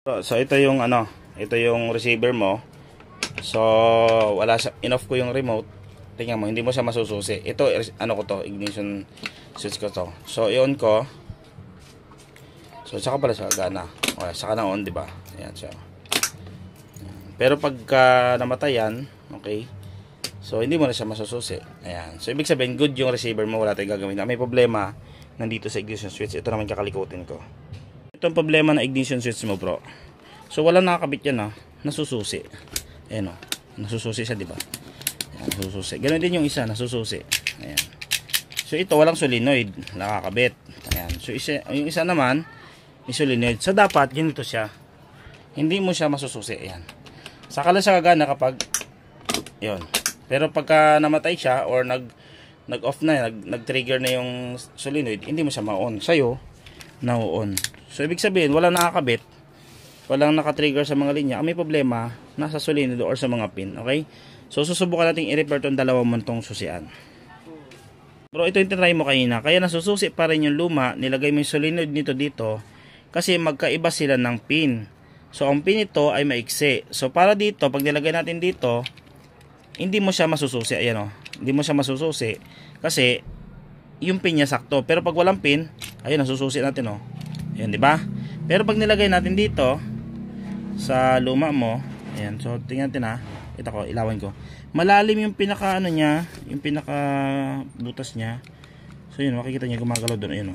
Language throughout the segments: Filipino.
So ito yung ito yung receiver mo. So in-off ko yung remote. Tingnan mo, hindi mo siya masususi. Ito ko to, ignition switch ko to. So i-on ko. So saka pala siya gana. Okay, saka na on, di ba? Ayan siya. Pero pagka namatay yan, okay? So hindi mo na siya masususi. Ayan. So ibig sabihin good yung receiver mo, wala tayong gagawin. May problema nandito sa ignition switch. Ito naman kakalikutin ko. Itong problema na ignition switch mo, bro. So wala nakakabit yan, nasususi. Ayan, nasususi siya, di ba? Ayan, nasususi. Ganoon din yung isa, nasususi. Ayan. So ito walang solenoid, nakakabit. Ayan. So yung isa naman may solenoid. So dapat ganito siya. Hindi mo siya masususi. Ayan. Saka lang siya gagana kapag yun. Pero pagka namatay siya or nag-off na, nag-trigger na yung solenoid, hindi mo siya ma-on. Sa'yo, na-on. So ibig sabihin, walang nakakabit, walang naka-trigger sa mga linya. Ang may problema, nasa solenoid or sa mga pin. Okay? So susubukan natin i-repair itong dalawang muntong susian. Bro, ito yung tinry mo kanina. Kaya nasususi pa rin yung luma. Nilagay mo yung solenoid nito dito. Kasi magkaiba sila ng pin. So ang pin ito ay maiksi. So para dito, pag nilagay natin dito, hindi mo siya masususi. Ayan, hindi mo siya masususi. Kasi yung pin niya sakto. Pero pag walang pin, ayun, nasususi natin, Ayan, di ba? Pero pag nilagay natin dito sa luma mo, ayan, so tingnan natin ito ko, ilawan ko. Malalim yung pinaka niya, yung pinaka butas niya. So yun, makikita niyo gumagalaw doon, ayun,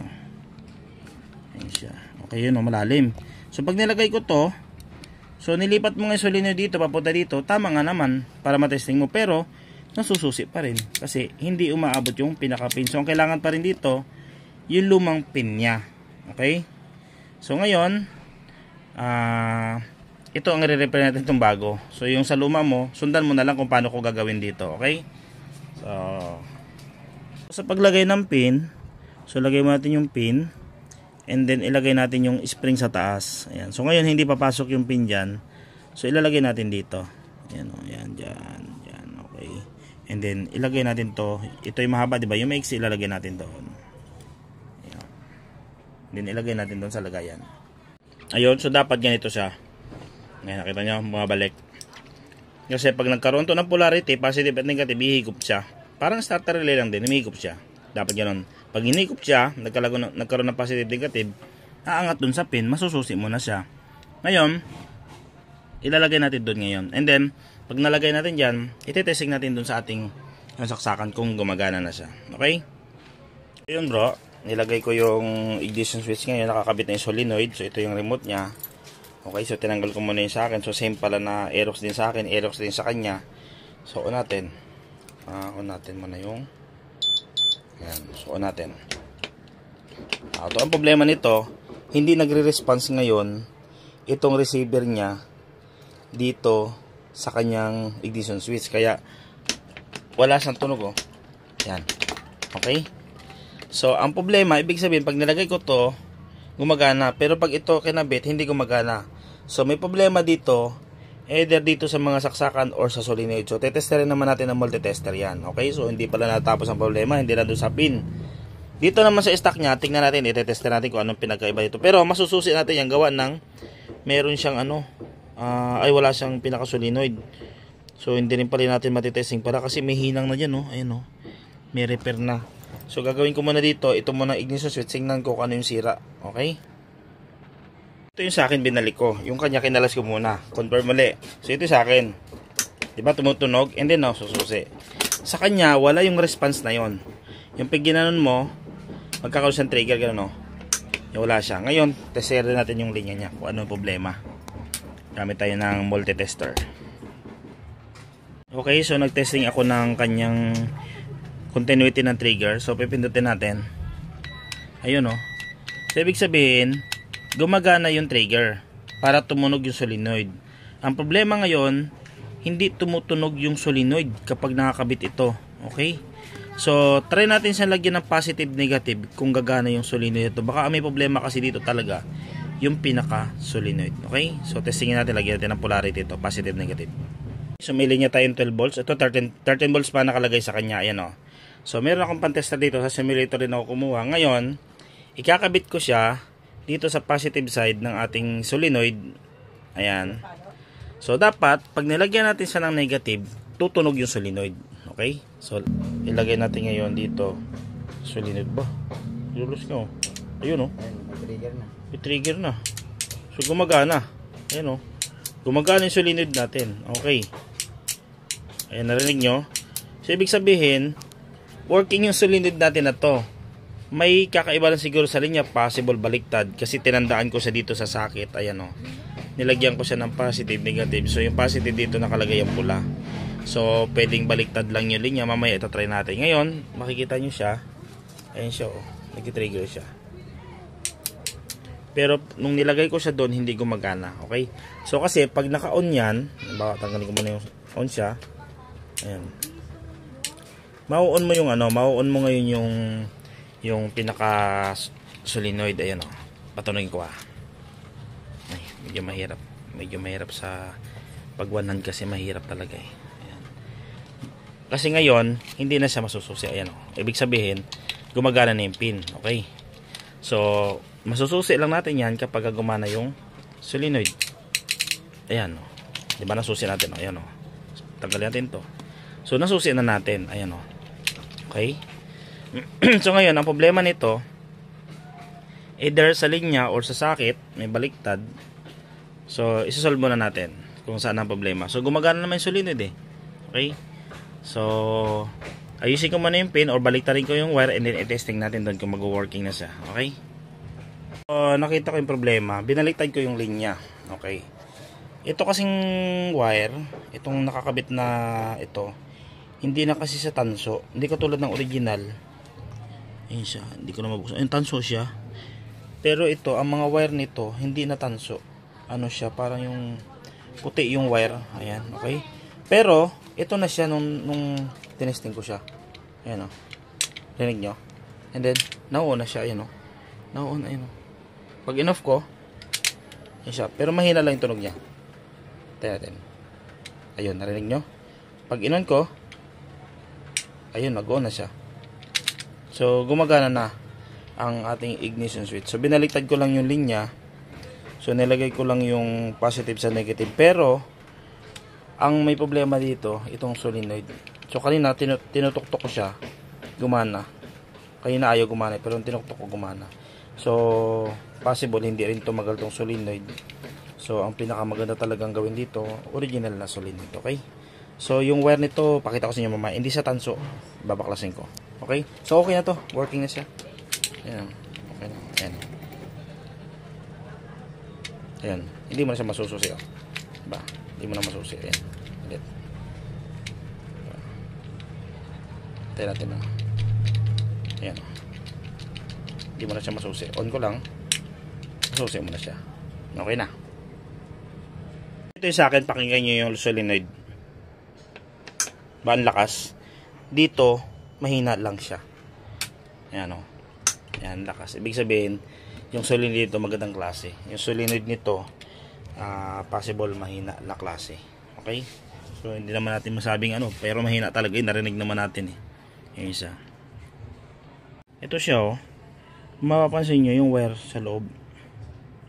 Ayan siya. Okay, yun, malalim. So pag nilagay ko to, so nilipat mo nga yung solenoid dito, papunta dito, tama nga naman para matesting mo, pero nasususi pa rin kasi hindi umaabot yung pinaka pin. So ang kailangan pa rin dito yung lumang pin niya. Okay? So ngayon, ito ang i-repair natin itong bago. So yung sa luma mo, sundan mo na lang kung paano ko gagawin dito. Okay? So sa paglagay ng pin, so lagay mo natin yung pin and then ilagay natin yung spring sa taas. Ayan. So ngayon hindi papasok yung pin dyan. So ilalagay natin dito. Ayan, ayan, dyan. Okay. And then ilagay natin to. Ito yung mahaba, diba? Yung maiksi ilalagay natin doon. Then ilagay natin doon sa lagayan. Ayun, so dapat ganito siya. Ngayon, nakita nyo, bumabalik. Kasi pag nagkaroon to ng polarity, positive at negative, hihigop siya. Parang starter relay lang din, humihigop siya. Dapat ganoon. Pag hinihigop siya, nagkaroon ng positive negative, aangat doon sa pin, masususi mo na siya. Ngayon, ilalagay natin doon ngayon. And then, pag nalagay natin dyan, ititesting natin doon sa ating saksakan kung gumagana na siya. Okay? Ayun, bro. Nilagay ko yung ignition switch ngayon, nakakabit na yung solenoid. So ito yung remote niya. Okay, so tinanggal ko muna yung sa akin. So same pala na Aerox din sa akin, Aerox din sa kanya. So on natin. On natin muna yung ayan, so on natin. Ito ang problema nito, hindi nagre-response ngayon itong receiver niya dito sa kanyang ignition switch. Kaya wala siyang tunog, Yan. Okay? So, ang problema, ibig sabihin, pag nilagay ko to, gumagana. Pero pag ito kinabit, hindi gumagana. So, may problema dito, either dito sa mga saksakan or sa solenoid. So, tetesterin naman natin ng multitester yan. Okay? So, hindi pala natapos ang problema, hindi na doon sa pin. Dito naman sa stock niya, tingnan natin, itetester natin kung anong pinagkaiba dito. Pero, masususi natin yung gawa ng, meron siyang wala siyang pinaka-solenoid. So, hindi rin pala natin matitesting para kasi may hinang na dyan, Ayun, may repair na. So gagawin ko muna dito, ito muna ignition switch, tingnan ko kung ano yung sira. Okay? Ito yung sa akin binalik ko. Yung kanya kinalas ko muna. Confirm muli. So ito sa akin. Diba tumutunog? And then sususi. Sa kanya, wala yung response na yon. Yung pag ginanon mo, magkakaroon siyang trigger, gano'n, wala siya. Ngayon, testerin natin yung linya niya kung ano yung problema. Gamit tayo ng multitester. Okay, so nagtesting ako ng kanyang continuity ng trigger. So pipindutin natin. Ayun, So ibig sabihin, gumagana yung trigger para tumunog yung solenoid. Ang problema ngayon, hindi tumutunog yung solenoid kapag nakakabit ito. Okay? So try natin siya lagyan ng positive negative kung gagana yung solenoid ito. Baka may problema kasi dito talaga yung pinaka solenoid. Okay? So testingin natin, lagyan natin ng polarity ito, positive negative. So may linya tayong 12 volts. Ito 13 volts pa nakalagay sa kanya. Ayan, So meron akong pantester dito, sa simulator din ako kumuha. Ngayon, ikakabit ko siya dito sa positive side ng ating solenoid Ayan. So, dapat, pag nilagyan natin siya ng negative, tutunog yung solenoid. Okay? So, ilagay natin ngayon dito. Solenoid ba? Lulus nyo. Ayun, oh. Trigger na. I-trigger na. So, gumagana. Ayan, oh. Gumagana yung solenoid natin. Okay. Ayan, narinig nyo. So, ibig sabihin, working yung solenoid natin na to. May kakaiba lang siguro sa linya, possible baliktad. Kasi tinandaan ko siya dito sa sakit. Ayan, oh. Nilagyan ko siya ng positive, negative. So, yung positive dito nakalagay ang pula. So, pwedeng baliktad lang yung linya. Mamaya ito try natin. Ngayon, makikita nyo siya. Ayan siya, oh. Nag-trigger siya. Pero, nung nilagay ko siya doon, hindi gumagana. Okay? So, kasi, pag naka-on yan, tanggalin ko muna yung on siya. Ayan. Mau-on mo yung mau-on mo ngayon yung pinaka solenoid. Ayan, oh. Patunogin ko, ah. Ay, medyo mahirap sa pag one hand kasi mahirap talaga, eh. Ayan. Kasi ngayon, hindi na siya masususi. Ayan, oh. Ibig sabihin, gumagana na yung pin. Okay? So, masususi lang natin yan kapag gumana yung solenoid. Ayan, oh. Diba nasusi natin, oh. Ayan, oh. Tanggalin natin to. So, nasusi na natin. Ayan, oh. Okay? So, ngayon, ang problema nito, either sa linya or sa sakit, may baliktad. So, isasolve muna natin kung saan ang problema. So, gumagana naman yung solenoid, eh. Okay? So, ayusin ko muna yung pin or baliktarin ko yung wire and then i-testing natin doon kung mag-working na siya. Okay? So, nakita ko yung problema. Binaliktad ko yung linya. Okay? Ito kasing wire, itong nakakabit na ito, hindi na kasi sa tanso. Hindi katulad ng original. Ayun siya. Hindi ko na mabuksan. Ayun, tanso siya. Pero ito, ang mga wire nito, hindi na tanso. Ano siya, parang yung puti yung wire. Ayan, okay? Pero, ito na siya nung tinesting ko siya. Ayan, o. Rinig nyo? And then, na-on na siya. Ayan, o. Na-on, ayan, o. Pag in-off ko, ayan siya. Pero mahina lang yung tunog niya. Tayo natin. Ayun, narinig nyo? Pag in-on ko, ayun, nag-on na siya. So, gumagana na ang ating ignition switch. So, binaliktad ko lang yung linya. So, nilagay ko lang yung positive sa negative. Pero, ang may problema dito, itong solenoid. So, kanina, tinutuktok ko siya. Gumana. Kanina ayaw gumana. Pero, tinutuktok ko gumana. So, possible, hindi rin tumagal tong solenoid. So, ang pinakamaganda talagang gawin dito, original na solenoid. Okay? So, yung wire nito, pakita ko sa inyo mamaya. Hindi sa tanso. Babaklasin ko. Okay? So, okay na to. Working na siya. Ayan. Okay na. Ayan. Ayan. Hindi mo na siya masususi. Oh. Diba? Hindi mo na masususi. Ayan. Ulit. Tayo natin na. Ayan. Hindi mo na siya masusi. On ko lang. Masusi mo na siya. Okay na. Ito yung sa akin. Pakinggan nyo yung solenoid. Ba ang lakas? Dito, mahina lang siya. Ayan, o. Ayan, lakas. Ibig sabihin, yung solenoid dito magandang klase. Yung solenoid nito, possible mahina na klase. Okay? So, hindi naman natin masabing ano, pero mahina talaga. Narinig naman natin, eh. Yung isa. Ito siya, o. Mapapansin nyo yung wire sa loob.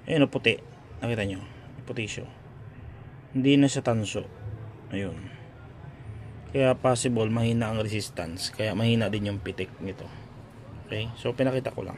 Ayun, o, puti. Nakita nyo? Puti siya. Hindi na siya tanso. Ayun. Kaya possible mahina ang resistance. Kaya mahina din yung pitik nito. Okay? So pinakita ko lang.